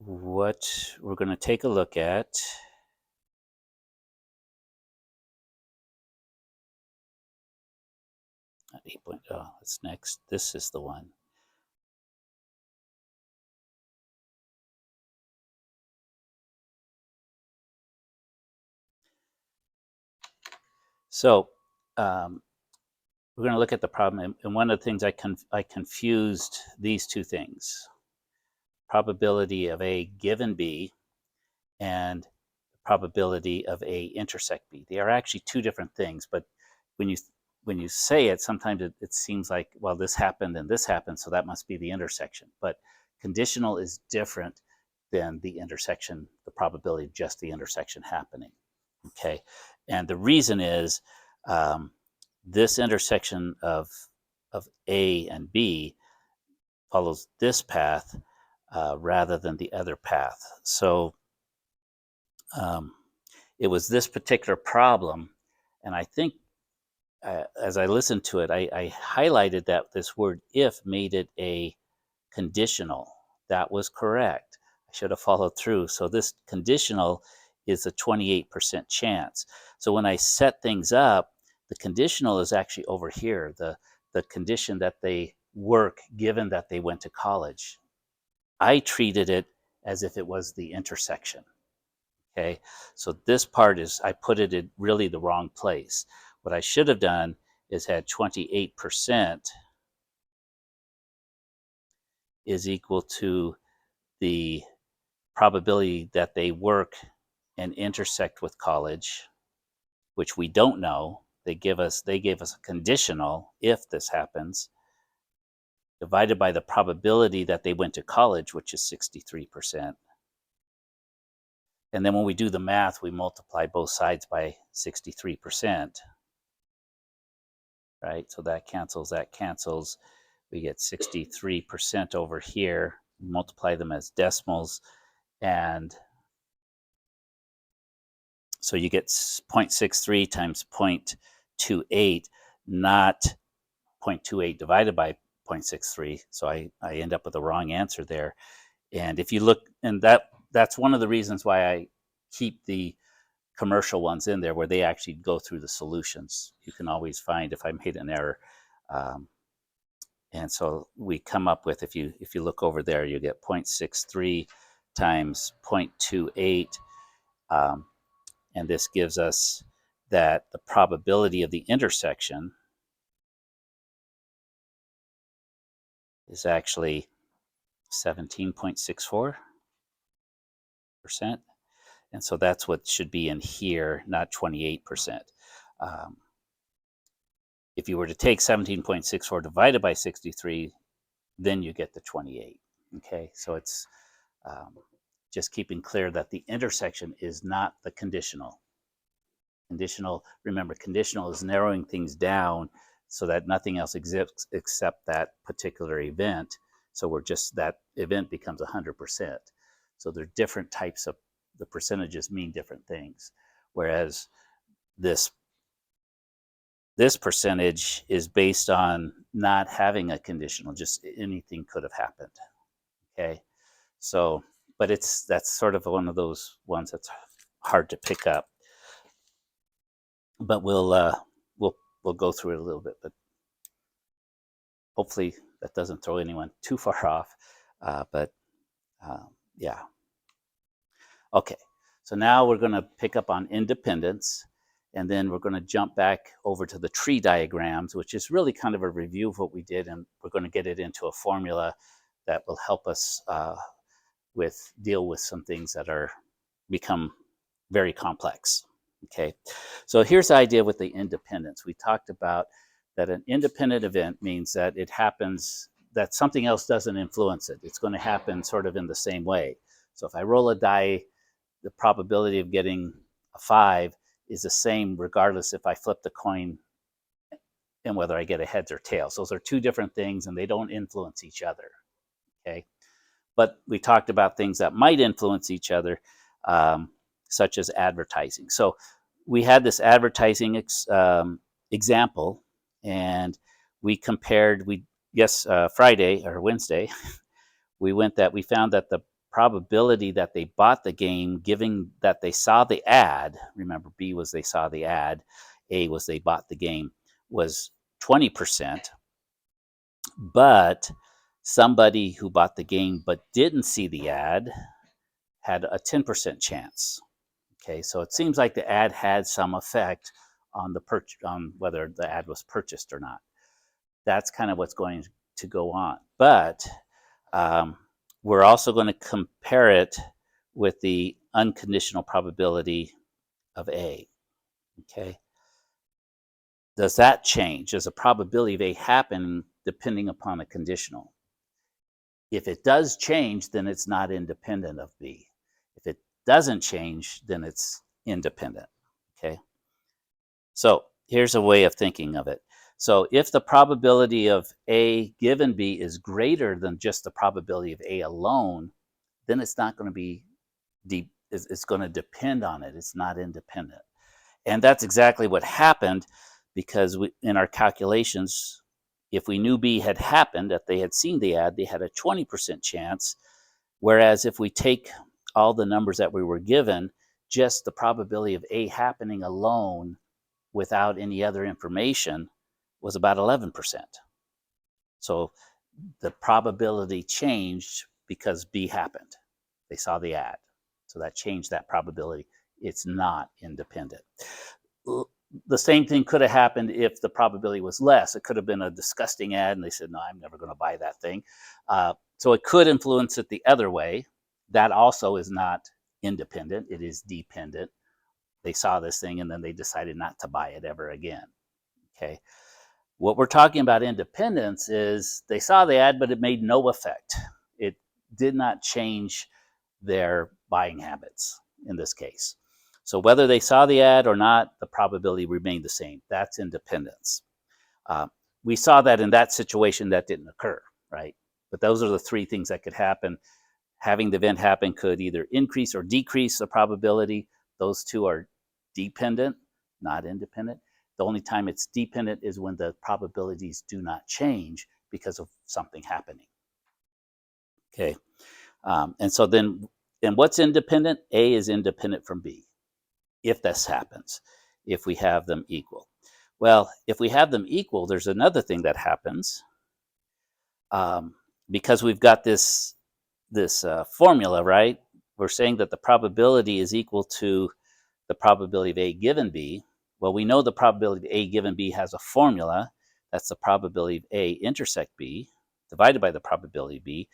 what we're going to take a look at not 8. Oh, that's next. This is the one. So we're going to look at the problem, and one of the things I confused these two things: probability of A given B and probability of A intersect B. They are actually two different things, but when you say it, sometimes it seems like, well, this happened and this happened, so that must be the intersection. But conditional is different than the intersection, the probability of just the intersection happening. Okay, and the reason is this intersection of A and B follows this path rather than the other path. So um, it was this particular problem, and I think as I listened to it, I highlighted that this word if made it a conditional. That was correct. I should have followed through. So this conditional is a 28% chance. So when I set things up, the conditional is actually over here, the condition that they work given that they went to college. I treated it as if it was the intersection. Okay, so this part is, I put it in really the wrong place. What I should have done is had 28% is equal to the probability that they work and intersect with college, which we don't know. They gave us a conditional if this happens, divided by the probability that they went to college, which is 63%. And then when we do the math, we multiply both sides by 63%. Right? So that cancels. We get 63% over here, multiply them as decimals, and so you get 0.63 times 0.28, not 0.28 divided by 0.63. So I end up with the wrong answer there. And if you look, and that's one of the reasons why I keep the commercial ones in there, where they actually go through the solutions. You can always find if I made an error. And so we come up with, if you look over there, you get 0.63 times 0.28. And this gives us that the probability of the intersection is actually 17.64%. And so that's what should be in here, not 28%. If you were to take 17.64 divided by 63, then you get the 28. Okay, so it's just keeping clear that the intersection is not the conditional. Conditional, remember, conditional is narrowing things down so that nothing else exists except that particular event. So we're just, that event becomes 100%. So there are different types of, the percentages mean different things. Whereas this percentage is based on not having a conditional, just anything could have happened. Okay, so but that's sort of one of those ones that's hard to pick up. But we'll go through it a little bit, but hopefully that doesn't throw anyone too far off. But yeah, okay. So now we're going to pick up on independence, and then we're going to jump back over to the tree diagrams, which is really kind of a review of what we did, and we're going to get it into a formula that will help us deal with some things that are become very complex. Okay, so here's the idea with the independence. We talked about that an independent event means that it happens, that something else doesn't influence it. It's going to happen sort of in the same way. So if I roll a die, the probability of getting a 5 is the same regardless if I flip the coin and whether I get a heads or tails. Those are two different things and they don't influence each other. Okay, but we talked about things that might influence each other, such as advertising. So we had this advertising example, and we compared. Friday or Wednesday, we found that the probability that they bought the game, given that they saw the ad, remember B was they saw the ad, A was they bought the game, was 20%, but somebody who bought the game but didn't see the ad had a 10% chance. Okay, so it seems like the ad had some effect on on whether the ad was purchased or not. That's kind of what's going to go on. But we're also going to compare it with the unconditional probability of A. Okay, does that change? Does the probability of A happen depending upon a conditional? If it does change, then it's not independent of B. If it doesn't change, then it's independent. Okay, so here's a way of thinking of it. So if the probability of A given B is greater than just the probability of A alone, then it's not going to be deep. It's going to depend on it. It's not independent. And that's exactly what happened, because in our calculations, if we knew B had happened, that they had seen the ad, they had a 20% chance. Whereas if we take all the numbers that we were given, just the probability of A happening alone without any other information was about 11%. So the probability changed because B happened. They saw the ad. So that changed that probability. It's not independent. The same thing could have happened if the probability was less. It could have been a disgusting ad and they said, no, I'm never going to buy that thing. So it could influence it the other way. That also is not independent. It is dependent. They saw this thing and then they decided not to buy it ever again. Okay. What we're talking about independence is they saw the ad, but it made no effect. It did not change their buying habits in this case. So whether they saw the ad or not, the probability remained the same. That's independence. We saw that in that situation that didn't occur, right? But those are the three things that could happen. Having the event happen could either increase or decrease the probability. Those two are dependent, not independent. The only time it's dependent is when the probabilities do not change because of something happening. Okay. And so then, and what's independent? A is independent from B, if this happens, if we have them equal. Well, if we have them equal, there's another thing that happens. Because we've got this formula, right? We're saying that the probability is equal to the probability of A given B. Well, we know the probability of A given B has a formula. That's the probability of A intersect B divided by the probability of B.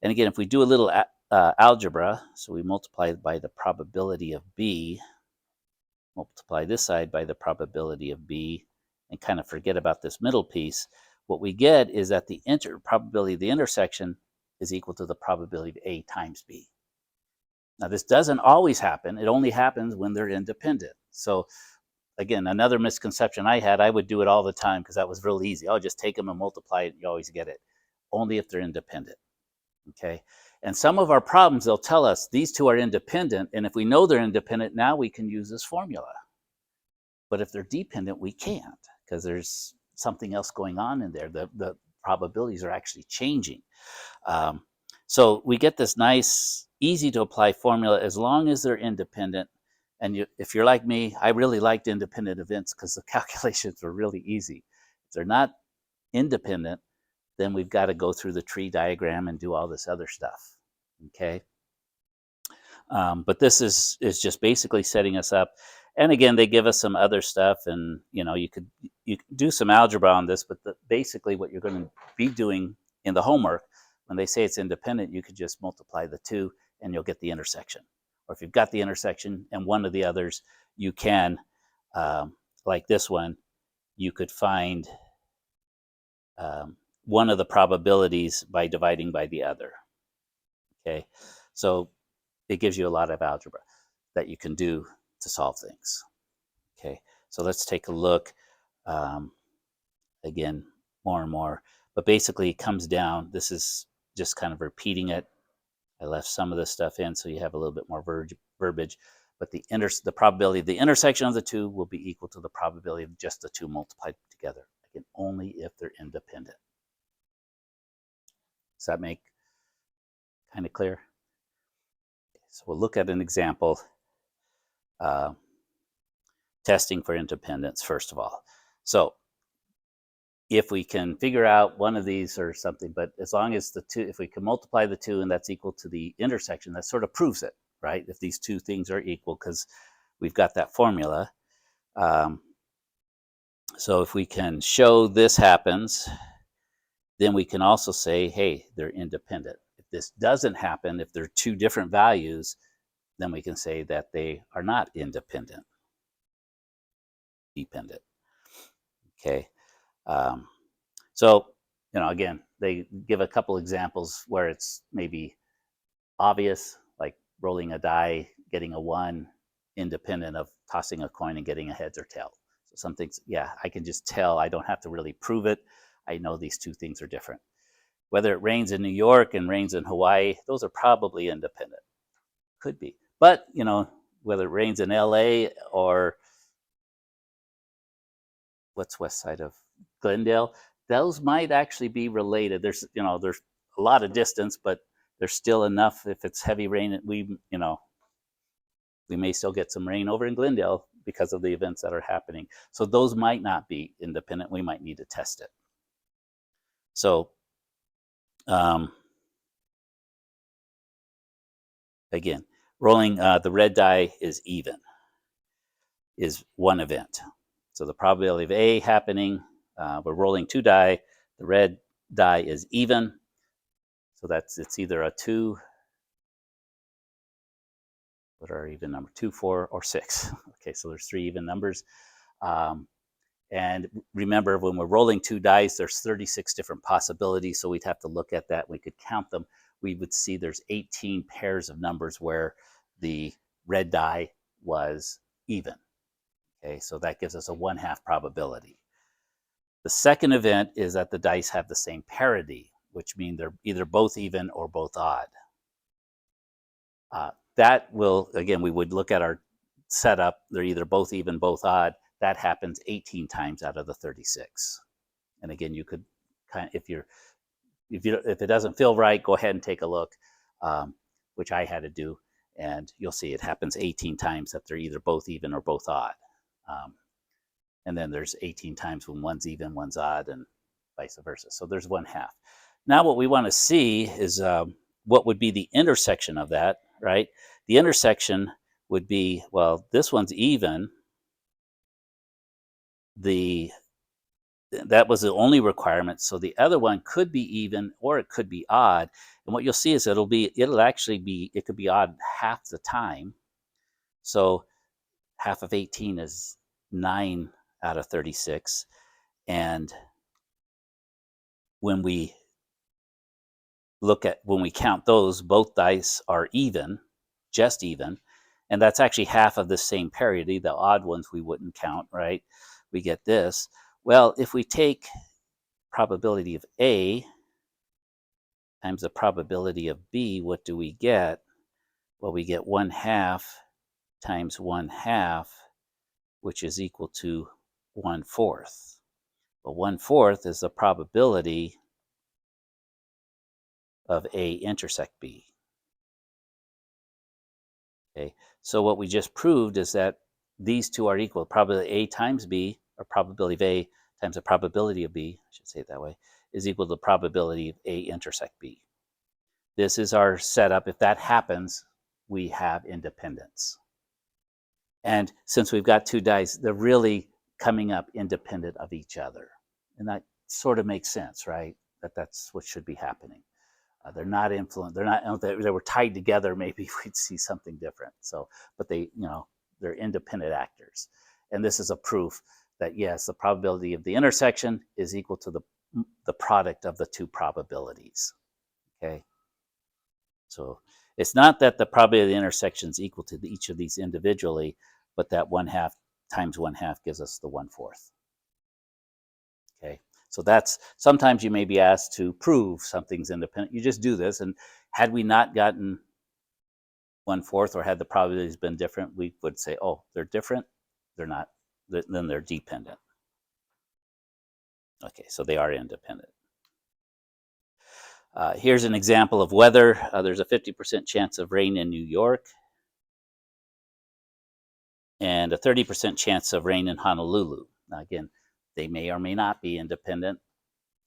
And again, if we do a little algebra, so we multiply it by the probability of B, multiply this side by the probability of B, and kind of forget about this middle piece, what we get is that the probability of the intersection is equal to the probability of A times B. Now, this doesn't always happen. It only happens when they're independent. So again, another misconception I had, I would do it all the time because that was real easy. Oh, just take them and multiply it. You always get it. Only if they're independent. Okay. And some of our problems, they'll tell us these two are independent. And if we know they're independent, now we can use this formula. But if they're dependent, we can't because there's something else going on in there. The probabilities are actually changing. So we get this nice, easy to apply formula as long as they're independent. And if you're like me, I really liked independent events because the calculations were really easy. If they're not independent, then we've got to go through the tree diagram and do all this other stuff. Okay. But this is just basically setting us up. And again, they give us some other stuff, and you can do some algebra on this, but basically what you're going to be doing in the homework, when they say it's independent, you could just multiply the two and you'll get the intersection. Or if you've got the intersection and one of the others, you can, like this one, you could find one of the probabilities by dividing by the other. Okay, so it gives you a lot of algebra that you can do to solve things. Okay, so let's take a look again, more and more. But basically, it comes down. This is just kind of repeating it. I left some of this stuff in so you have a little bit more verbiage. But the probability of the intersection of the two will be equal to the probability of just the two multiplied together. Again, only if they're independent. Does that make kind of clear? So we'll look at an example, testing for independence first of all. So if we can figure out one of these or something, but as long as the two, if we can multiply the two and that's equal to the intersection, that sort of proves it, right? If these two things are equal, because we've got that formula. So if we can show this happens, then we can also say, hey, they're independent. If this doesn't happen, if they're two different values, then we can say that they are not independent, dependent. Okay. So, again, they give a couple examples where it's maybe obvious, like rolling a die, getting a 1, independent of tossing a coin and getting a heads or tail. So some things, yeah, I can just tell. I don't have to really prove it. I know these two things are different. Whether it rains in New York and rains in Hawaii, those are probably independent. Could be. But, whether it rains in LA or what's west side of Glendale, those might actually be related. There's a lot of distance, but there's still enough. If it's heavy rain, we may still get some rain over in Glendale because of the events that are happening. So those might not be independent. We might need to test it. So again, rolling the red die is even, is one event. So the probability of A happening, we're rolling 2 die. The red die is even. So it's either a 2, what are even number? 2, 4, or 6. Okay, so there's 3 even numbers. And remember, when we're rolling 2 dice, there's 36 different possibilities. So we'd have to look at that. We could count them. We would see there's 18 pairs of numbers where the red die was even. Okay, so that gives us a 1/2 probability. The second event is that the dice have the same parity, which means they're either both even or both odd. That will, again, we would look at our setup. They're either both even, both odd. That happens 18 times out of the 36. And again, you could if it doesn't feel right, go ahead and take a look, which I had to do, and you'll see it happens 18 times that they're either both even or both odd. And then there's 18 times when one's even, one's odd, and vice versa. So there's 1/2. Now what we want to see is what would be the intersection of that, right? The intersection would be, well, this one's even. That was the only requirement. So the other one could be even or it could be odd. And what you'll see is it could be odd half the time. So half of 18 is 9 out of 36. And when we count those, both dice are even, just even. And that's actually half of the same parity. The odd ones we wouldn't count, right? We get this. Well, if we take probability of A times the probability of B, what do we get? Well, we get 1/2 times 1/2, which is equal to 1/4. Well, 1/4 is the probability of A intersect B. Okay, so what we just proved is that these two are equal. Probability A times B, or probability of A times the probability of B, I should say it that way, is equal to the probability of A intersect B. This is our setup. If that happens, we have independence. And since we've got 2 dice, they're really coming up independent of each other. And that sort of makes sense, right? That's what should be happening. They're not influenced. They were tied together. Maybe we'd see something different. So, but they're independent actors. And this is a proof that yes, the probability of the intersection is equal to the product of the 2 probabilities. Okay. So it's not that the probability of the intersection is equal to each of these individually, but that 1/2 times 1/2 gives us the 1/4. Okay. So that's, sometimes you may be asked to prove something's independent. You just do this. And had we not gotten 1/4, or had the probabilities been different, we would say, oh, they're different. They're not, then they're dependent. Okay. So they are independent. Here's an example of weather. There's a 50% chance of rain in New York and a 30% chance of rain in Honolulu. Now, again, they may or may not be independent,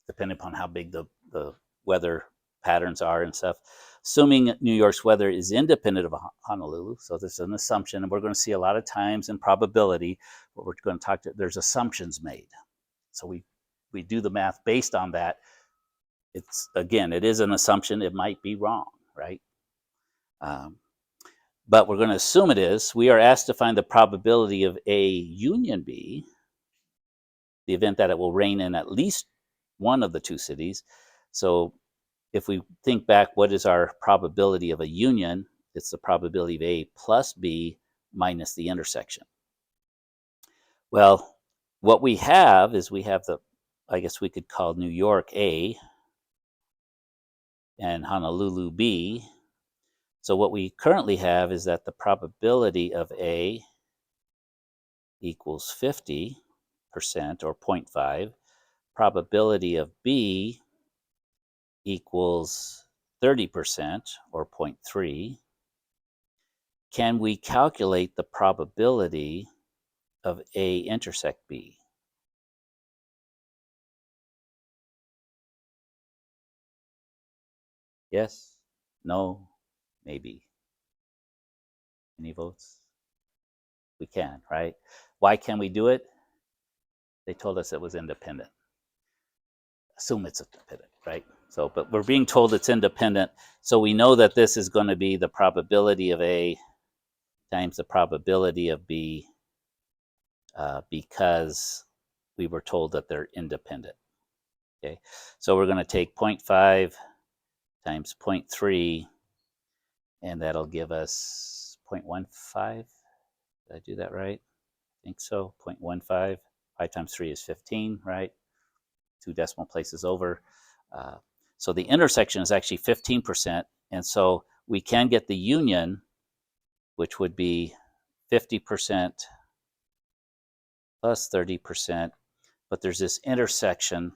depending upon how big the weather patterns are and stuff. Assuming New York's weather is independent of Honolulu, so there's an assumption, and we're going to see a lot of times in probability, what we're going to talk to, there's assumptions made. So we do the math based on that. It's, again, it is an assumption. It might be wrong, right? But we're going to assume it is. We are asked to find the probability of A union B, the event that it will rain in at least one of the two cities. So if we think back, what is our probability of a union? It's the probability of A plus B minus the intersection. Well, what we have is we have the, I guess we could call New York A and Honolulu B. So what we currently have is that the probability of A equals 50% or 0.5. Probability of B equals 30% or 0.3. Can we calculate the probability of A intersect B? Yes? No? Maybe? Any votes? We can, right? Why can we do it? They told us it was independent. Assume it's independent, right? So, but we're being told it's independent, so we know that this is going to be the probability of A times the probability of B because we were told that they're independent. Okay, so we're going to take 0.5 times 0.3, and that'll give us 0.15. Did I do that right? I think so. 0.15. 5 times 3 is 15, right? 2 decimal places over. So the intersection is actually 15%, and so we can get the union, which would be 50% plus 30%, but there's this intersection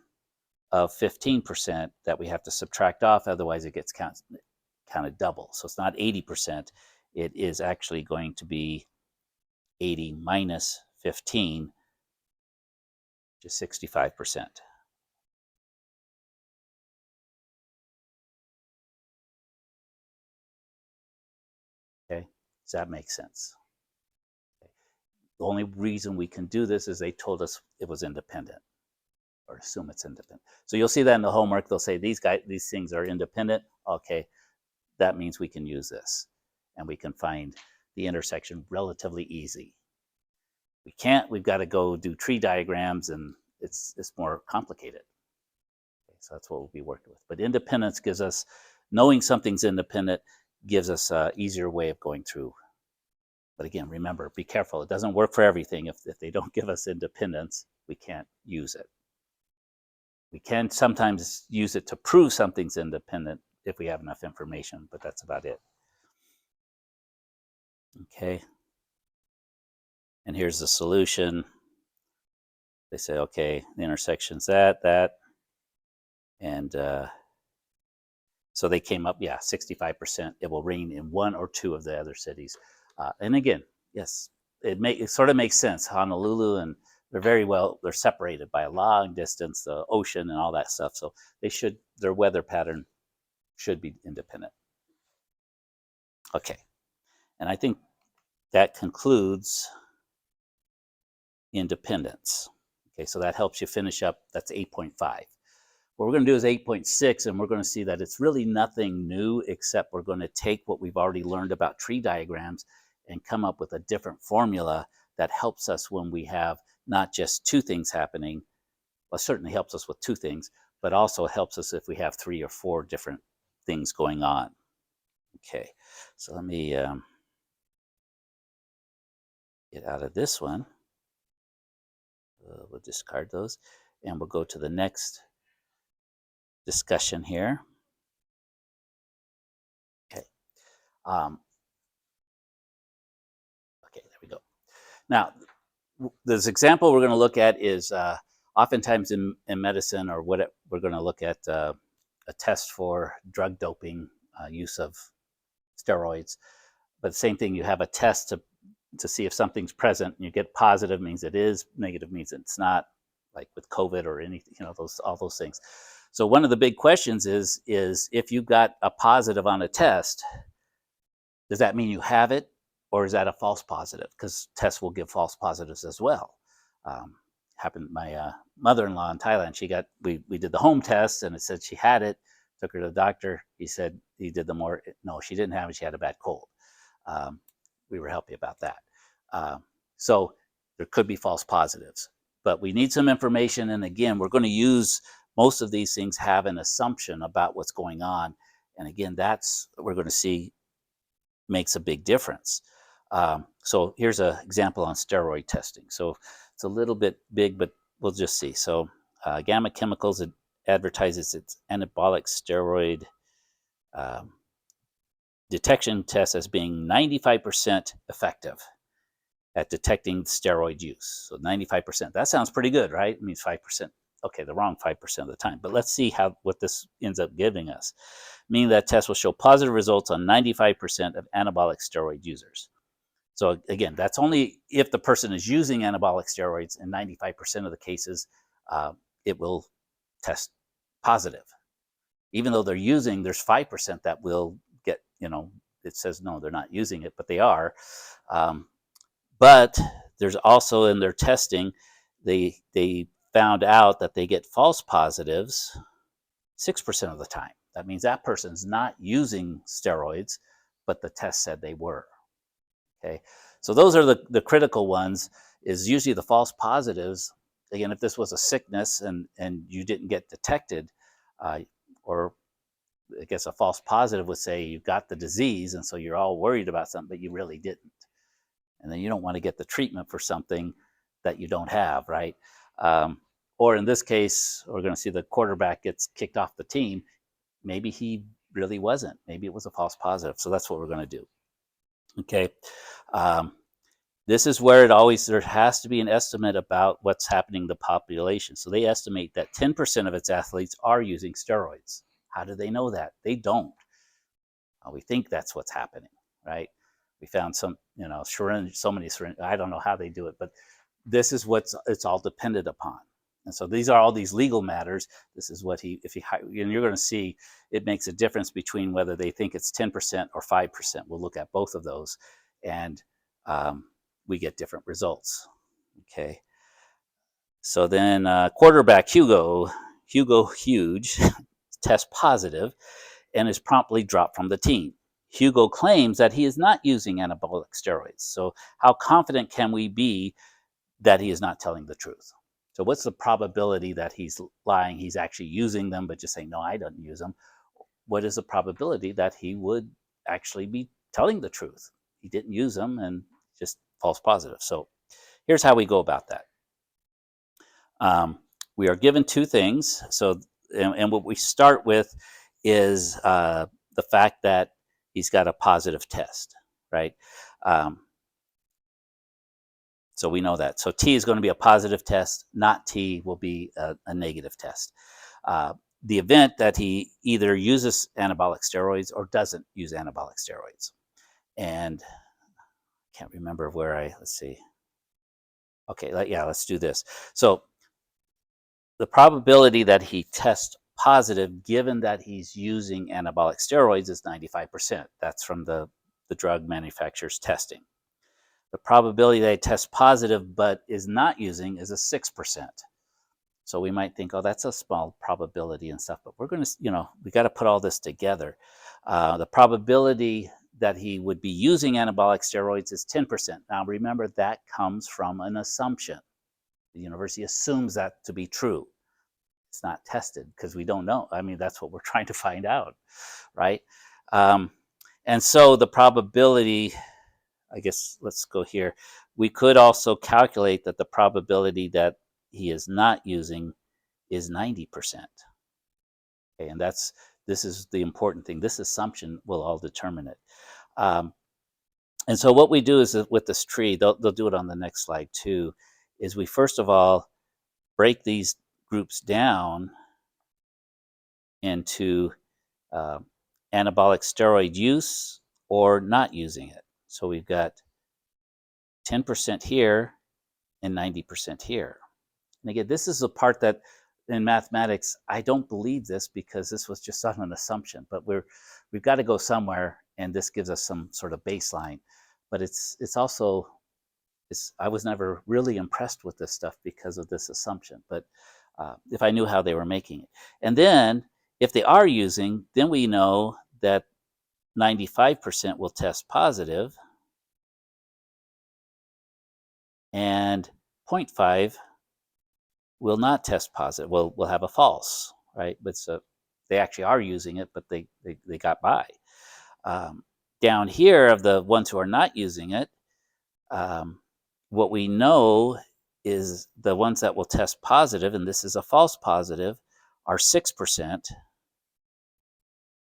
of 15% that we have to subtract off, otherwise it gets counted double. So it's not 80%, it is actually going to be 80 minus 15, which is 65%. Okay, does that make sense? Okay. The only reason we can do this is they told us it was independent, or assume it's independent. So you'll see that in the homework. They'll say these things are independent. Okay, that means we can use this, and we can find the intersection relatively easy. We can't. We've got to go do tree diagrams, and it's more complicated. Okay, so that's what we'll be working with. But independence gives us, knowing something's independent gives us an easier way of going through. But again, remember, be careful. It doesn't work for everything. If they don't give us independence, we can't use it. We can sometimes use it to prove something's independent if we have enough information, but that's about it. Okay. And here's the solution. They say, okay, the intersection's that. And so they came up, 65%. It will rain in one or two of the other cities. And again, yes, it sort of makes sense. Honolulu and they're separated by a long distance, the ocean and all that stuff. So their weather pattern should be independent. Okay. And I think that concludes independence. Okay, so that helps you finish up. That's 8.5. What we're going to do is 8.6, and we're going to see that it's really nothing new, except we're going to take what we've already learned about tree diagrams and come up with a different formula that helps us when we have not just two things happening. Well, certainly helps us with two things, but also helps us if we have 3 or 4 different things going on. Okay, so let me get out of this one. We'll discard those, and we'll go to the next discussion here. Okay. Okay, there we go. Now, this example we're going to look at is oftentimes in medicine, or what we're going to look at a test for drug doping, use of steroids. But the same thing, you have a test to see if something's present. And you get positive means it is, negative means it's not, like with COVID or anything, all those things. So one of the big questions is if you got a positive on a test, does that mean you have it, or is that a false positive? Because tests will give false positives as well. Happened my mother-in-law in Thailand. We did the home test, and it said she had it. Took her to the doctor. He said he did no, she didn't have it. She had a bad cold. We were happy about that. So there could be false positives, but we need some information. And again, we're going to use, most of these things have an assumption about what's going on. And again, that's we're going to see makes a big difference. So here's an example on steroid testing. So it's a little bit big, but we'll just see. So Gamma Chemicals, it advertises its anabolic steroid detection test as being 95% effective at detecting steroid use. So 95%. That sounds pretty good, right? It means 5%. Okay, the wrong 5% of the time. But let's see what this ends up giving us. Meaning that test will show positive results on 95% of anabolic steroid users. So again, that's only if the person is using anabolic steroids. In 95% of the cases, it will test positive. Even though they're using, there's 5% that will get, it says no, they're not using it, but they are. But there's also in their testing, they found out that they get false positives 6% of the time. That means that person's not using steroids, but the test said they were. Okay, so those are the critical ones. Is usually the false positives. Again, if this was a sickness and you didn't get detected, or I guess a false positive would say you've got the disease, and so you're all worried about something, but you really didn't. And then you don't want to get the treatment for something that you don't have, right? Or in this case, we're going to see the quarterback gets kicked off the team. Maybe he really wasn't. Maybe it was a false positive. So that's what we're going to do. Okay. This is where there has to be an estimate about what's happening in the population. So they estimate that 10% of its athletes are using steroids. How do they know that? They don't. We think that's what's happening, right? We found some, so many syringes. I don't know how they do it, but this is it's all dependent upon. And so these are all these legal matters. This is what and you're going to see it makes a difference between whether they think it's 10% or 5%. We'll look at both of those, and we get different results. Okay. So then quarterback Hugo Huge tests positive and is promptly dropped from the team. Hugo claims that he is not using anabolic steroids. So how confident can we be that he is not telling the truth? So what's the probability that he's lying? He's actually using them, but just saying, no, I don't use them. What is the probability that he would actually be telling the truth? He didn't use them and just false positive. So here's how we go about that. We are given two things. So, and what we start with is the fact that he's got a positive test, right? So we know that. So T is going to be a positive test, not T will be a negative test. The event that he either uses anabolic steroids or doesn't use anabolic steroids. And I can't remember where let's see. Okay, let's do this. So the probability that he tests positive, given that he's using anabolic steroids, is 95%. That's from the drug manufacturer's testing. The probability that he tests positive but is not using is a 6%. So we might think, oh, that's a small probability and stuff, but we're going to, we got to put all this together. The probability that he would be using anabolic steroids is 10%. Now, remember, that comes from an assumption. The university assumes that to be true. It's not tested because we don't know. I mean, that's what we're trying to find out, right? And so the probability, I guess, let's go here. We could also calculate that the probability that he is not using is 90%. Okay, and this is the important thing. This assumption will all determine it. And so what we do is with this tree, they'll do it on the next slide too, is we first of all break these groups down into uh, anabolic steroid use or not using it. So we've got 10% here and 90% here. And again, this is the part that in mathematics, I don't believe this because this was just on an assumption, but we've got to go somewhere, and this gives us some sort of baseline. But it's also, I was never really impressed with this stuff because of this assumption. But if I knew how they were making it, and then if they are using, then we know that 95% will test positive, and 0.5 will not test positive. Will have a false, right? But so they actually are using it, but they got by. Down here, of the ones who are not using it, what we know is the ones that will test positive, and this is a false positive, are 6%.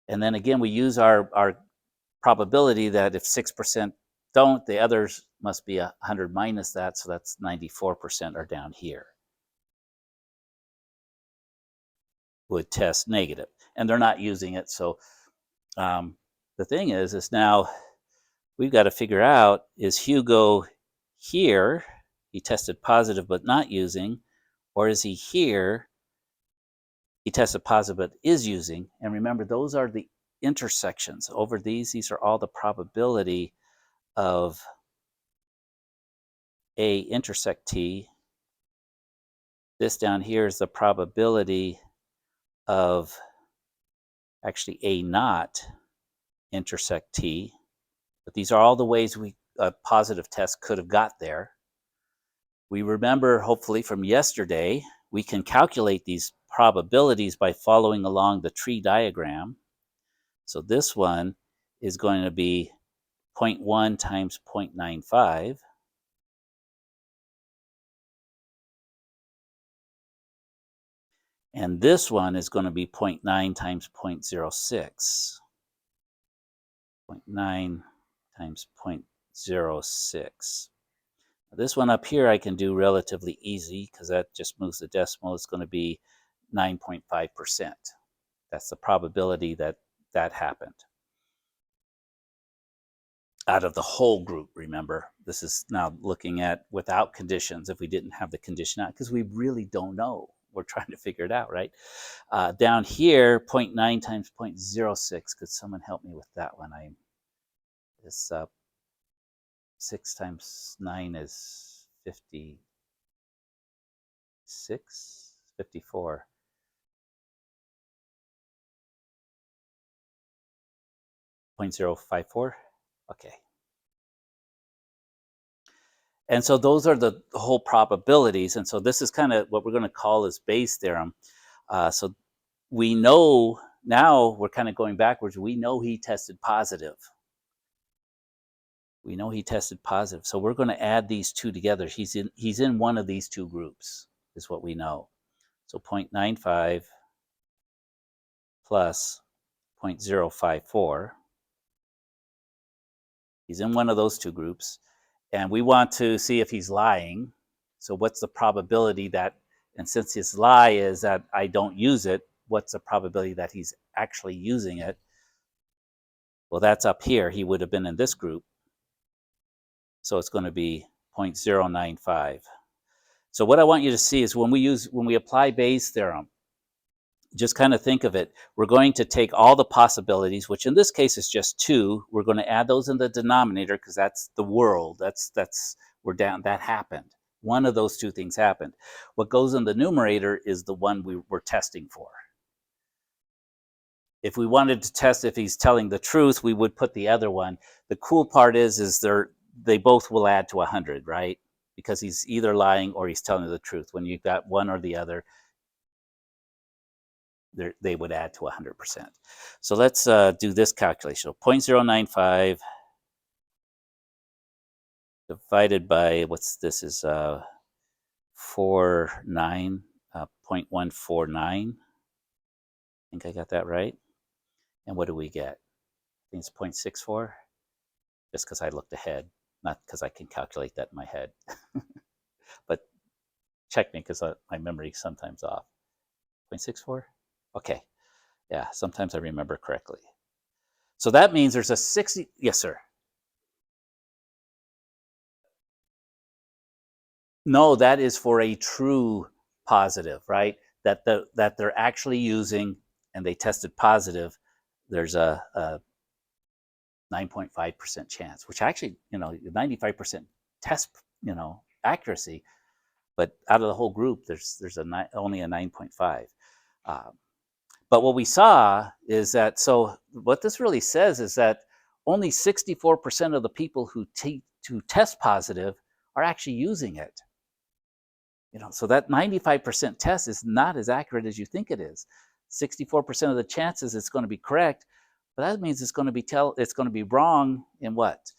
And then again, we use our probability that if 6% don't, the others must be 100 minus that, so that's 94% are down here. Would test negative, and they're not using it. So the thing is now we've got to figure out, is Hugo here, he tested positive but not using, or is he here, he tested positive but is using? And remember, those are the intersections. Over these are all the probability of A intersect T. This down here is the probability of actually A not intersect T. But these are all the ways a positive test could have got there. We remember, hopefully, from yesterday, we can calculate these probabilities by following along the tree diagram. So this one is going to be 0.1 times 0.95. And this one is going to be 0.9 times 0.06. 0.9 times 0.06. This one up here I can do relatively easy because that just moves the decimal. It's going to be 9.5%. That's the probability that that happened. Out of the whole group, remember, this is now looking at without conditions, if we didn't have the condition out, because we really don't know. We're trying to figure it out, right? Down here, 0.9 times 0.06. Could someone help me with that one? This 6 times 9 is 56, 54. .054. Okay. And so those are the whole probabilities. And so this is kind of what we're going to call as Bayes' theorem. So we know now, we're kind of going backwards. We know he tested positive. We know he tested positive. So we're going to add these two together. He's in one of these two groups, is what we know. So 0.95 plus 0.054. He's in one of those two groups. And we want to see if he's lying. So what's the probability that, and since his lie is that I don't use it, what's the probability that he's actually using it? Well, that's up here. He would have been in this group. So it's going to be 0.095. So what I want you to see is when we apply Bayes' theorem, just kind of think of it. We're going to take all the possibilities, which in this case is just 2. We're going to add those in the denominator because that's the world. We're down. That happened. One of those two things happened. What goes in the numerator is the one we were testing for. If we wanted to test if he's telling the truth, we would put the other one. The cool part is they both will add to 100, right? Because he's either lying or he's telling the truth. When you've got one or the other, they would add to 100%. So let's do this calculation. 0.095 divided by, what's this is 0.149. I think I got that right. And what do we get? I think it's 0.64, just because I looked ahead, not because I can calculate that in my head. But check me, because my memory is sometimes off. 0.64? Okay. Yeah, sometimes I remember correctly. So that means there's a 60. Yes, sir. No, that is for a true positive, right? That they're actually using, and they tested positive. There's a 9.5% chance, which actually, 95% test, accuracy, but out of the whole group, there's only a 9.5. Um, but what we saw is that, so what this really says is that only 64% of the people who test positive are actually using it. So that 95% test is not as accurate as you think it is. 64% of the chances it's going to be correct, but that means it's going to be wrong in what?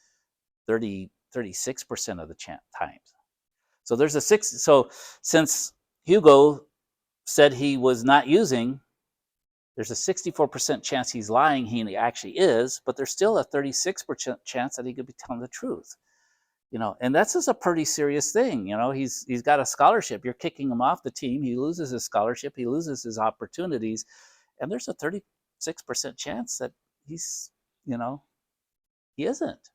36% of the times. So there's a six. So since Hugo said he was not using, there's a 64% chance he's lying. He actually is, but there's still a 36% chance that he could be telling the truth. And that's just a pretty serious thing. He's got a scholarship. You're kicking him off the team. He loses his scholarship. He loses his opportunities, and there's a 36% chance that he's, he isn't.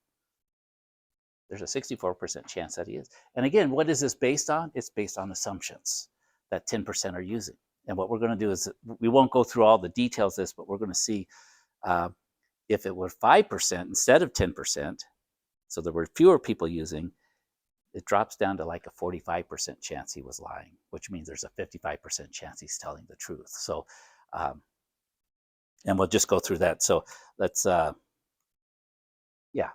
There's a 64% chance that he is. And again, what is this based on? It's based on assumptions that 10% are using. And what we're going to do is, we won't go through all the details of this, but we're going to see if it were 5% instead of 10%, so there were fewer people using, it drops down to like a 45% chance he was lying, which means there's a 55% chance he's telling the truth. So, and we'll just go through that. So let's, yeah.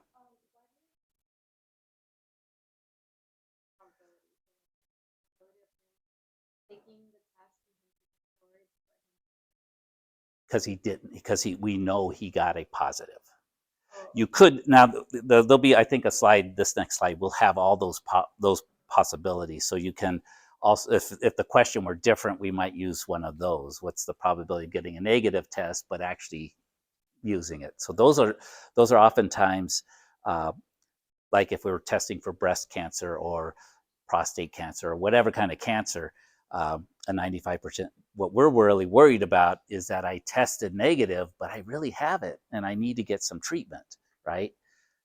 Because he didn't, we know he got a positive. You could, now there'll be, I think, a slide, this next slide will have all those possibilities. So you can also, if the question were different, we might use one of those. What's the probability of getting a negative test, but actually using it? So those are oftentimes, like if we were testing for breast cancer or prostate cancer or whatever kind of cancer, a 95%. What we're really worried about is that I tested negative, but I really have it and I need to get some treatment, right?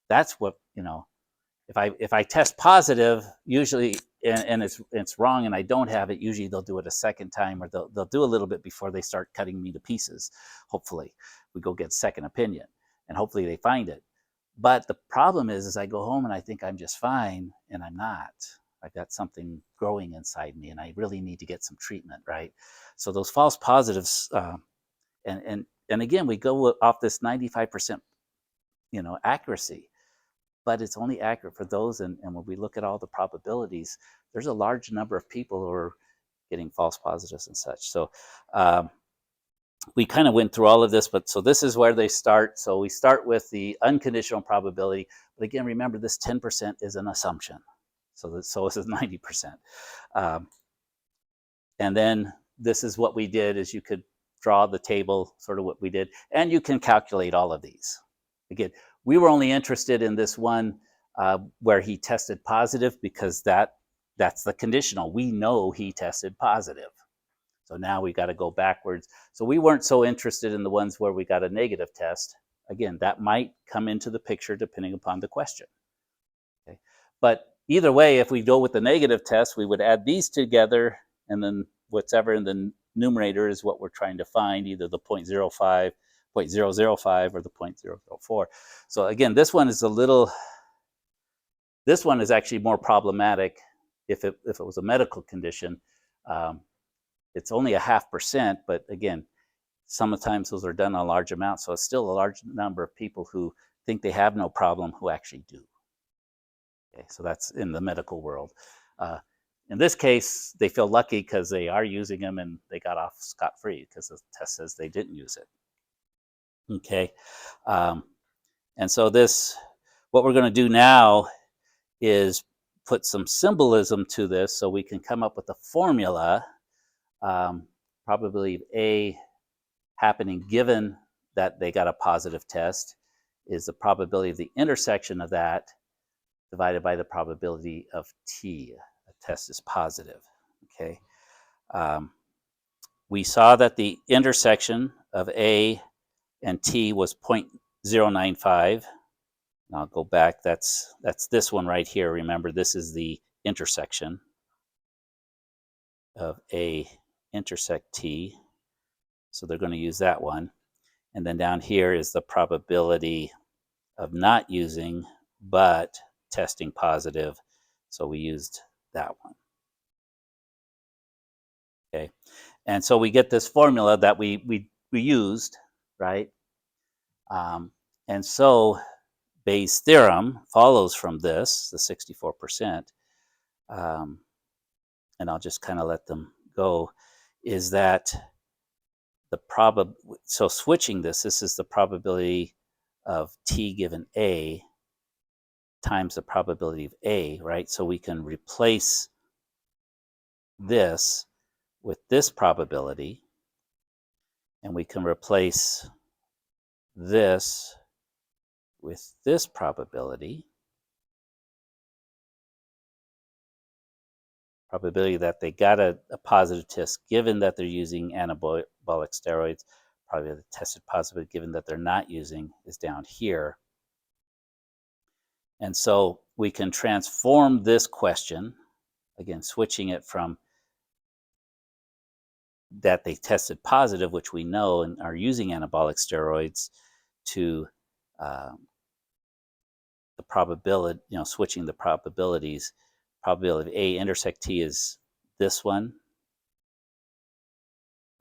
That's what, if I test positive, usually, and it's wrong and I don't have it, usually they'll do it a second time, or they'll do a little bit before they start cutting me to pieces. Hopefully we go get second opinion and hopefully they find it. But the problem is I go home and I think I'm just fine, and I'm not. I've got something growing inside me, and I really need to get some treatment, right? So those false positives, and again, we go off this 95%, accuracy, but it's only accurate for those. And when we look at all the probabilities, there's a large number of people who are getting false positives and such. So we kind of went through all of this, but so this is where they start. So we start with the unconditional probability, but again, remember this 10% is an assumption. So this is 90%. And then this is what we did, is you could draw the table, sort of what we did, and you can calculate all of these. Again, we were only interested in this one where he tested positive, because that's the conditional. We know he tested positive. So now we got to go backwards. So we weren't so interested in the ones where we got a negative test. Again, that might come into the picture depending upon the question. Okay. But either way, if we go with the negative test, we would add these together, and then whatever in the numerator is what we're trying to find, either the 0.05, 0.005, or the 0.004. So again, this one is actually more problematic if it was a medical condition. It's only a 0.5%, but again, sometimes those are done on large amounts, so it's still a large number of people who think they have no problem who actually do. Okay, so that's in the medical world. In this case, they feel lucky because they are using them and they got off scot-free because the test says they didn't use it. Okay, and so what we're going to do now is put some symbolism to this so we can come up with a formula. Probability of A happening given that they got a positive test is the probability of the intersection of that divided by the probability of T. A test is positive. Okay. we saw that the intersection of A and T was 0.095. And I'll go back. That's this one right here. Remember, this is the intersection of A intersect T. So they're going to use that one. And then down here is the probability of not using, but testing positive. So we used that one. Okay. And so we get this formula that we used, right? And so Bayes' theorem follows from this, the 64%, and I'll just kind of let them go, is that so switching this is the probability of T given A times the probability of A, right? So we can replace this with this probability, and we can replace this with this probability that they got a positive test given that they're using anabolic steroids. Probably the tested positive given that they're not using is down here. And so we can transform this question, again, switching it from that they tested positive, which we know and are using anabolic steroids, to the probability, switching the probabilities. Probability of A intersect T is this one.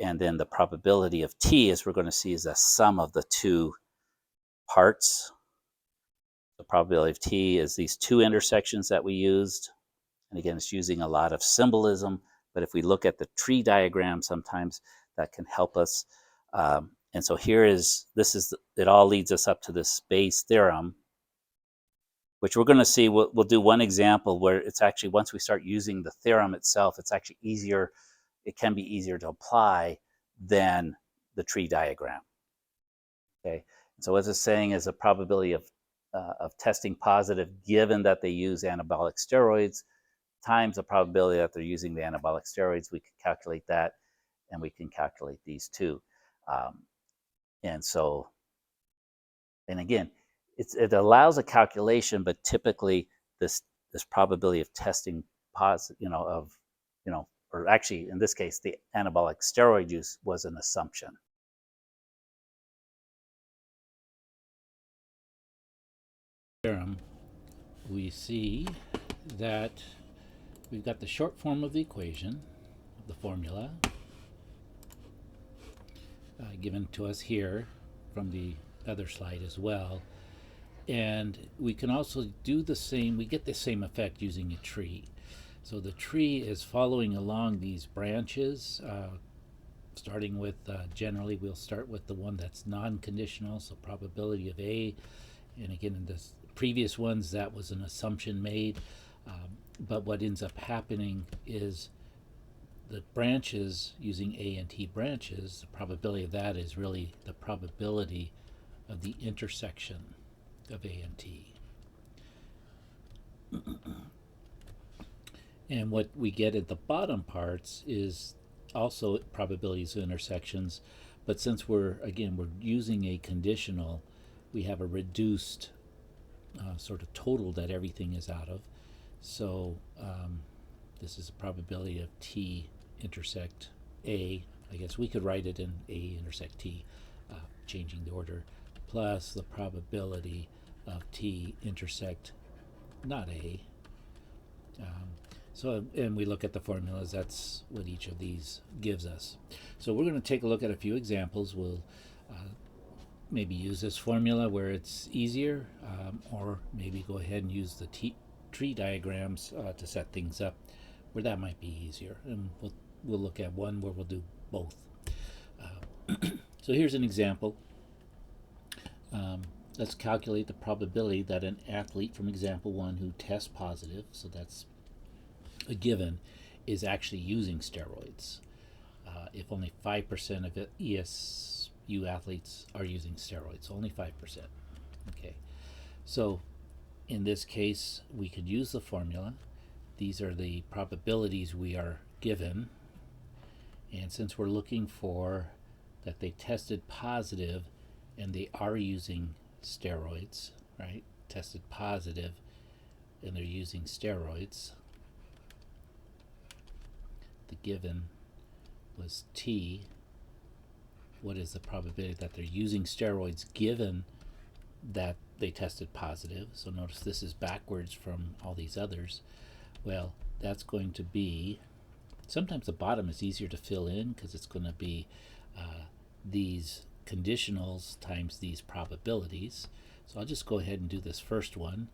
And then the probability of T, as we're going to see, is the sum of the two parts. The probability of T is these two intersections that we used. And again, it's using a lot of symbolism. But if we look at the tree diagram, sometimes that can help us. And so it all leads us up to this Bayes' theorem, which we're going to see. We'll do one example where it's actually, once we start using the theorem itself, it's actually easier. It can be easier to apply than the tree diagram. Okay, so what it's saying is a probability of testing positive given that they use anabolic steroids times the probability that they're using the anabolic steroids. We can calculate that, and we can calculate these two. And again, it allows a calculation, but typically this probability of testing positive, or actually in this case, the anabolic steroid use was an assumption. We see that we've got the short form of the equation, the formula, given to us here from the other slide as well. And we can also do the same, we get the same effect using a tree. So the tree is following along these branches, starting with, generally we'll start with the one that's non-conditional, so probability of A. And again, in the previous ones, that was an assumption made. But what ends up happening is the branches, using A and T branches, the probability of that is really the probability of the intersection of A and T. And what we get at the bottom parts is also probabilities of intersections, but since we're using a conditional, we have a reduced sort of total that everything is out of. So this is a probability of T intersect A. I guess we could write it in A intersect T, changing the order, plus the probability of T intersect not A. And we look at the formulas, that's what each of these gives us. So we're going to take a look at a few examples. We'll maybe use this formula where it's easier, or maybe go ahead and use the tree diagrams to set things up where that might be easier. And we'll look at one where we'll do both. So here's an example. Let's calculate the probability that an athlete from example 1 who tests positive, so that's a given, is actually using steroids. If only 5% of ESU athletes are using steroids, only 5%. Okay, so in this case, we could use the formula. These are the probabilities we are given, And since we're looking for that they tested positive and they are using steroids, right? Tested positive and they're using steroids. The given was T. What is the probability that they're using steroids given that they tested positive? So notice this is backwards from all these others. Well, that's going to be, sometimes the bottom is easier to fill in because it's going to be these conditionals times these probabilities. So I'll just go ahead and do this first one.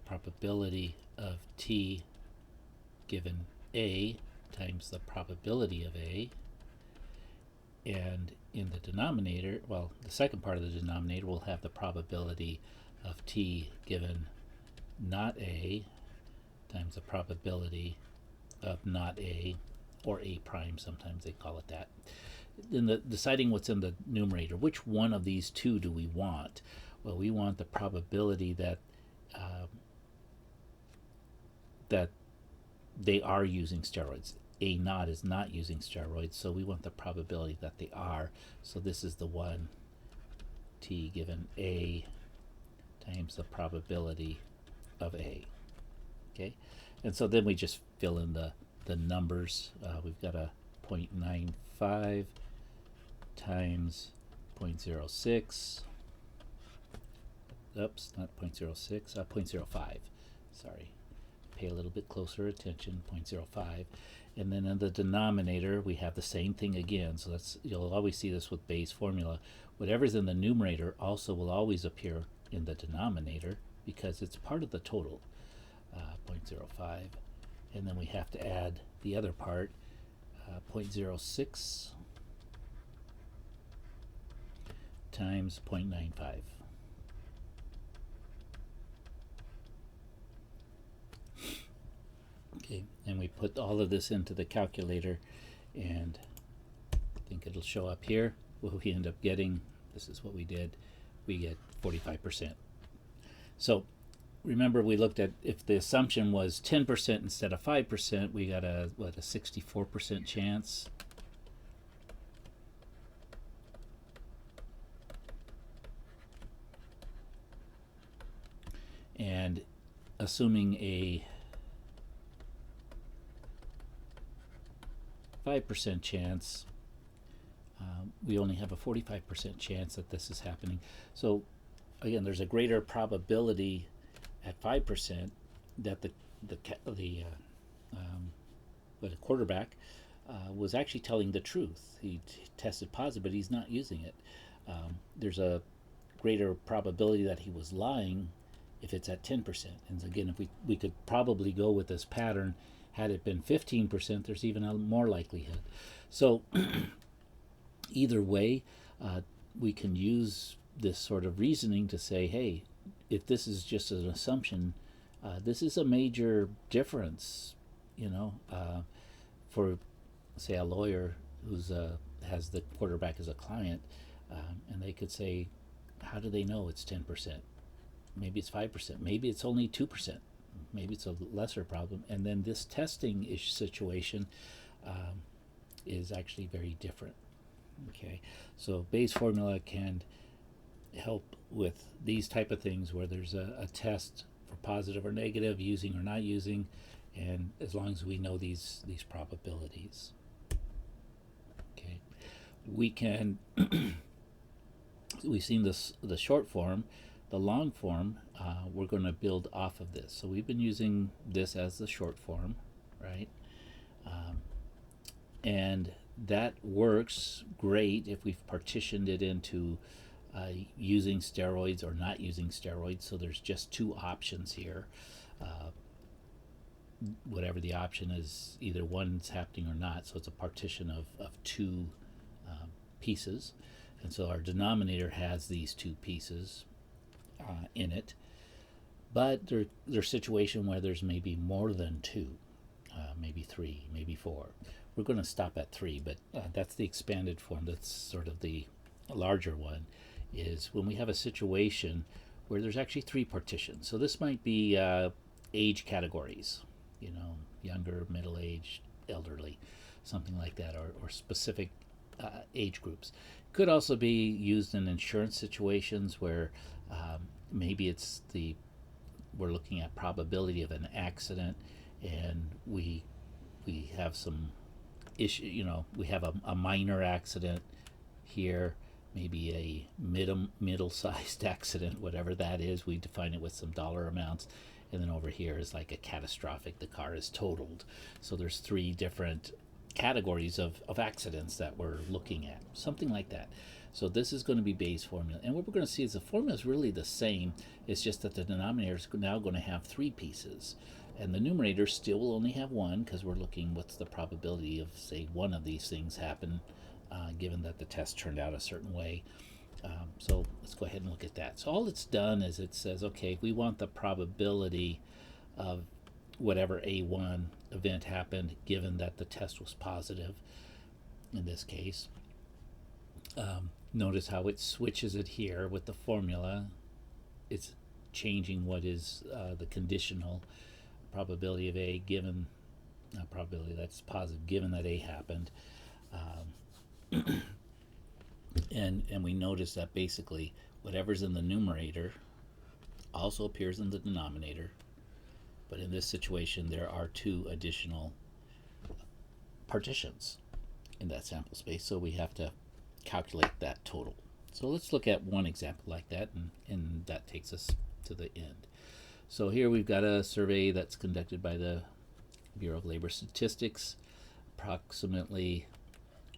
Probability of T given A times the probability of A. And in the denominator, well, the second part of the denominator will have the probability of T given not A times the probability of not A, or A prime, sometimes they call it that. In deciding what's in the numerator, which one of these two do we want? Well, we want the probability that that they are using steroids. A naught is not using steroids, so we want the probability that they are. So this is the one, T given A times the probability of A. Okay, and so then we just fill in the numbers. We've got a 0.95 times 0.06. Oops, not 0.06, 0.05. Sorry, pay a little bit closer attention, 0.05. And then in the denominator, we have the same thing again. So that's, you'll always see this with Bayes' formula. Whatever's in the numerator also will always appear in the denominator because it's part of the total, 0.05. And then we have to add the other part, 0.06 times 0.95. Okay, and we put all of this into the calculator, and I think it'll show up here. What we end up getting, this is what we did, we get 45%. So remember, we looked at if the assumption was 10% instead of 5%, we got a 64% chance. And assuming a 5% chance, we only have a 45% chance that this is happening. So again, there's a greater probability at 5% that the quarterback was actually telling the truth. He tested positive, but he's not using it. There's a greater probability that he was lying if it's at 10%. And again, if we could probably go with this pattern. Had it been 15%, there's even a more likelihood. So either way, we can use this sort of reasoning to say, hey, if this is just an assumption, this is a major difference, for, say, a lawyer who's has the quarterback as a client, and they could say, how do they know it's 10%? Maybe it's 5%. Maybe it's only 2%. Maybe it's a lesser problem. And then this testing situation is actually very different. Okay, so Bayes' formula can help with these type of things where there's a test for positive or negative, using or not using, and as long as we know these probabilities. Okay, we can we've seen this, the short form. The long form, we're going to build off of this. So we've been using this as the short form, right? And that works great if we've partitioned it into using steroids or not using steroids. So there's just two options here. Whatever the option is, either one's happening or not. So it's a partition of two pieces. And so our denominator has these two pieces in it, but there's situation where there's maybe more than two, maybe three, maybe four. We're going to stop at three, but that's the expanded form. That's sort of the larger one, is when we have a situation where there's actually three partitions. So this might be age categories, younger, middle-aged, elderly. something like that, or specific age groups. Could also be used in insurance situations where maybe it's the we're looking at probability of an accident, and we have some issue. We have a minor accident here, maybe a middle-sized accident, whatever that is. We define it with some dollar amounts, and then over here is like a catastrophic. The car is totaled. So there's three different categories of accidents that we're looking at, something like that. So this is going to be Bayes' formula, and what we're going to see is the formula is really the same. It's just that the denominator is now going to have three pieces, and the numerator still will only have one, because we're looking what's the probability of, say, one of these things happen, given that the test turned out a certain way. So let's go ahead and look at that. So all it's done is it says, okay, we want the probability of whatever A1 event happened, given that the test was positive in this case. Notice how it switches it here with the formula. It's changing what is the conditional probability of A given, not probability, that's positive, given that A happened. And we notice that basically whatever's in the numerator also appears in the denominator, but in this situation there are two additional partitions in that sample space, so we have to calculate that total. So let's look at one example like that, and that takes us to the end. So here we've got a survey that's conducted by the Bureau of Labor Statistics. Approximately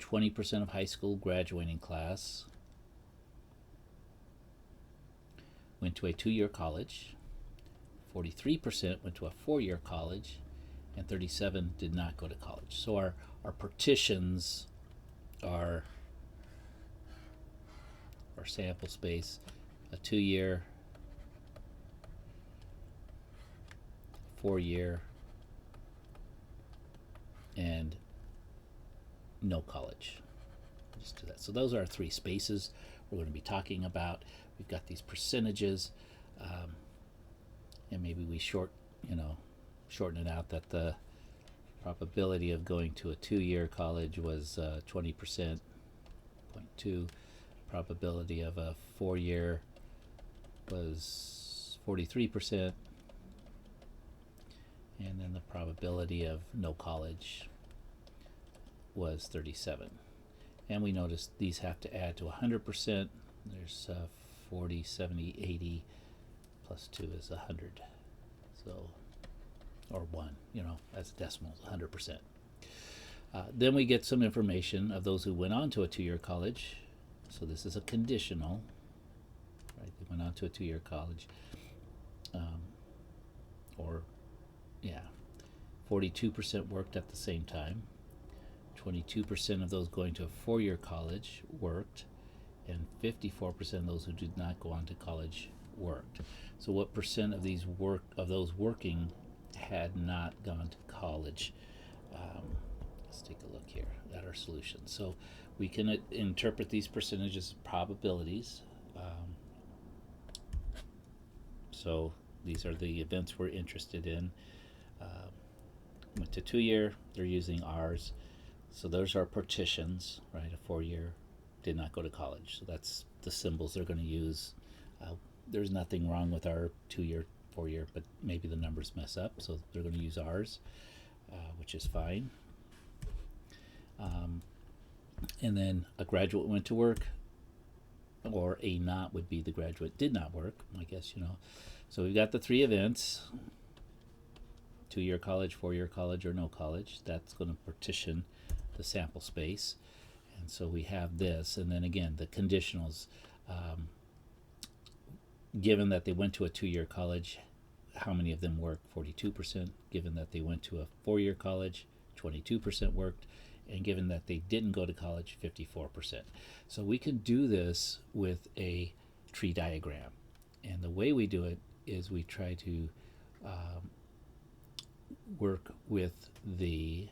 20% of high school graduating class went to a 2-year college, 43% went to a 4-year college, and 37% did not go to college. So our partitions are our sample space: a 2-year, 4-year, and no college. Just do that. So those are our three spaces we're going to be talking about. We've got these percentages, and maybe we shorten it out that the probability of going to a 2-year college was 20%, 0.2. Probability of a 4-year was 43%, and then the probability of no college was 37. And we noticed these have to add to 100%. There's 40, 70, 80 plus 2 is 100. So, or 1, as decimals, 100%. Then we get some information of those who went on to a 2-year college. So this is a conditional, right? They went on to a 2-year college. 42% worked at the same time. 22% of those going to a 4-year college worked, and 54% of those who did not go on to college worked. So what percent of those working had not gone to college? Let's take a look here at our solution. So we can interpret these percentages as probabilities. So these are the events we're interested in. Went to 2-year, they're using R's. So those are partitions, right? A 4-year did not go to college. So that's the symbols they're going to use. There's nothing wrong with our 2-year, 4-year, but maybe the numbers mess up. So they're going to use R's, which is fine. And then a graduate went to work, or a not would be the graduate did not work, I guess, So we've got the three events: 2-year college, 4-year college, or no college. That's going to partition the sample space. And so we have this, and then again, the conditionals. Given that they went to a 2-year college, how many of them worked? 42%. Given that they went to a 4-year college, 22% worked. And given that they didn't go to college, 54%. So we can do this with a tree diagram. And the way we do it is we try to work with the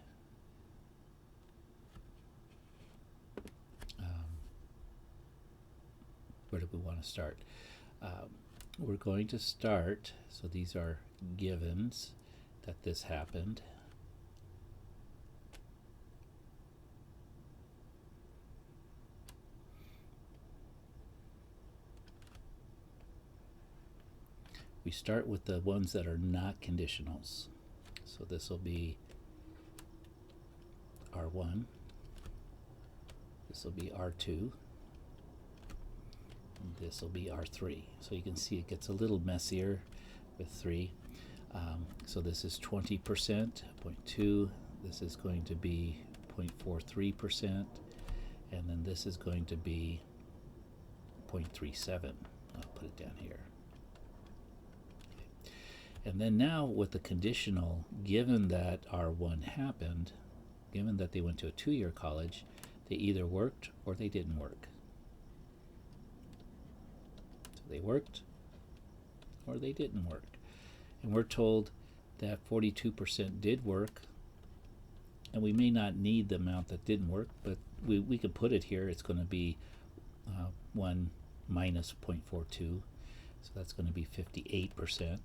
where do we want to start? We're going to start, so these are givens that this happened. we start with the ones that are not conditionals. So this will be R1, this will be R2, and this will be R3. So you can see it gets a little messier with 3. So this is 20%, 0.2, this is going to be 0.43%, and then this is going to be 0.37. I'll put it down here. Okay. And then now with the conditional, given that R1 happened, given that they went to a 2-year college, they either worked or they didn't work. So they worked or they didn't work. And we're told that 42% did work, and we may not need the amount that didn't work, but we could put it here. It's going to be 1 minus 0.42, so that's going to be 58%.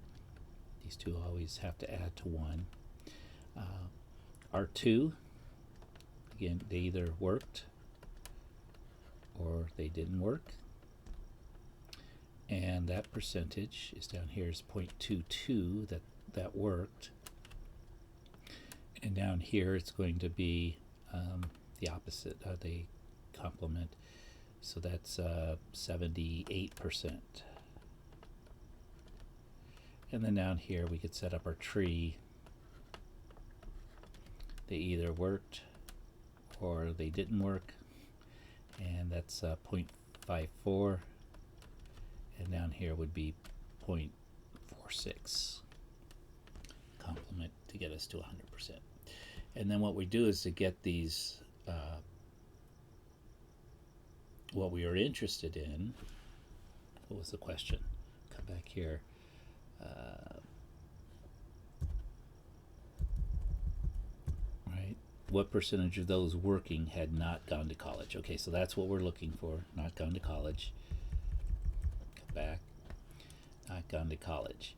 These two always have to add to 1. R2, again, they either worked or they didn't work, and that percentage is down here is 0.22 that worked, and down here it's going to be the opposite, they complement, so that's 78%. And then down here we could set up our tree. They either worked or they didn't work, and that's 0.54, and down here would be 0.46 complement to get us to 100%. And then what we do is to get these what we are interested in. What was the question? Come back here. Right, what percentage of those working had not gone to college? Okay, so that's what we're looking for, not gone to college. Come back, not gone to college.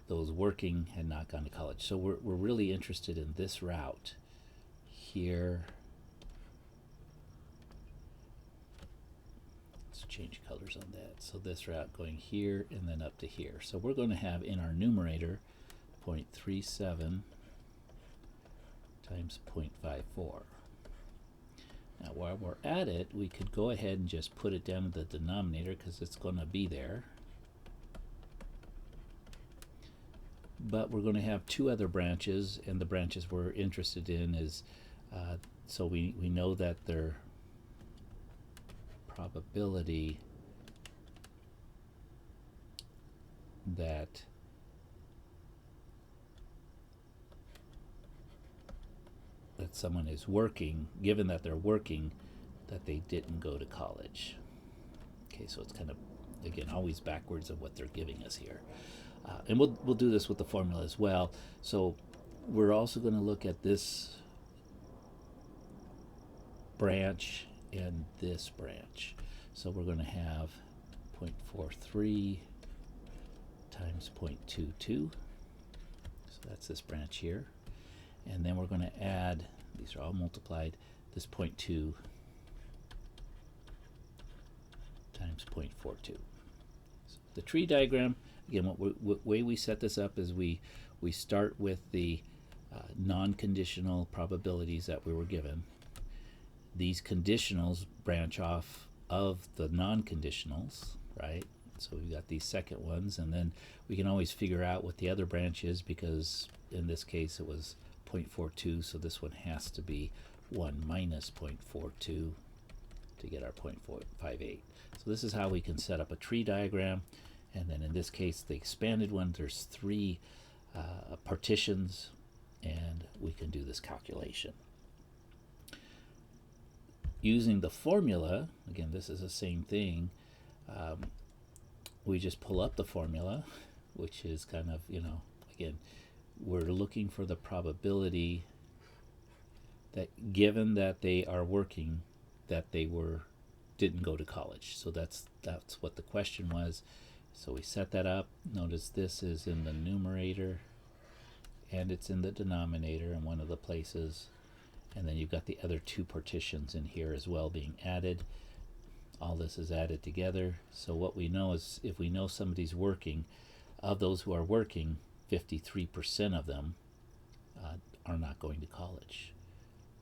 Those working had not gone to college. So we're really interested in this route here. Let's change colors on that. So this route going here and then up to here. So we're going to have in our numerator 0.37 times 0.54. Now while we're at it, we could go ahead and just put it down in the denominator because it's going to be there. But we're going to have 2 other branches, and the branches we're interested in is, so we know that their probability that someone is working, given that they're working, that they didn't go to college. Okay, so it's kind of, again, always backwards of what they're giving us here. And we'll do this with the formula as well. So we're also going to look at this branch and this branch. So we're going to have 0.43 times 0.22. So that's this branch here. And then we're going to add, these are all multiplied, this 0.2 times 0.42. So the tree diagram, again, what way we set this up is we start with the non-conditional probabilities that we were given. These conditionals branch off of the non-conditionals, right? So we've got these second ones, and then we can always figure out what the other branch is, because in this case it was 0.42, so this one has to be 1 minus 0.42 to get our 0.58. So this is how we can set up a tree diagram. And then in this case, the expanded one, there's 3 partitions, and we can do this calculation. Using the formula, again, this is the same thing. We just pull up the formula, which is kind of, again, we're looking for the probability that given that they are working, that they didn't go to college. So that's what the question was. So we set that up. Notice this is in the numerator and it's in the denominator in one of the places. And then you've got the other 2 partitions in here as well being added. All this is added together. So what we know is, if we know somebody's working, Of those who are working, 53% of them are not going to college.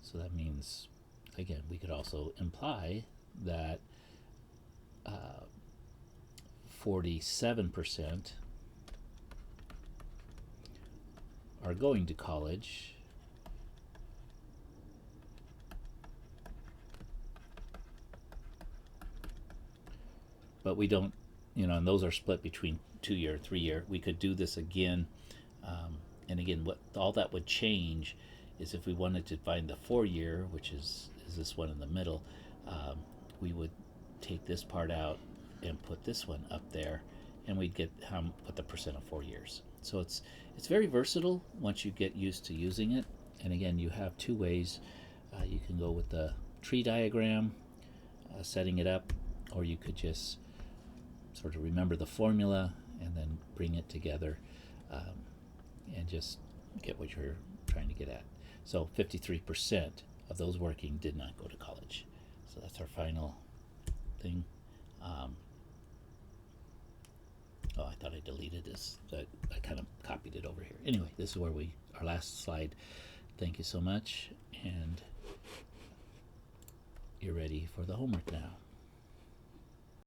So that means, again, we could also imply that 47% are going to college, but we don't, and those are split between 2-year, 3-year. We could do this again, and again, what all that would change is if we wanted to find the 4-year, which is this one in the middle, we would take this part out and put this one up there, and we'd get what the percent of 4 years. So it's very versatile once you get used to using it. And again, you have two ways. You can go with the tree diagram, setting it up, or you could just sort of remember the formula and then bring it together and just get what you're trying to get at. So 53% of those working did not go to college. So that's our final thing. I thought I deleted this. I kind of copied it over here. Anyway, this is where our last slide. Thank you so much, and you're ready for the homework now.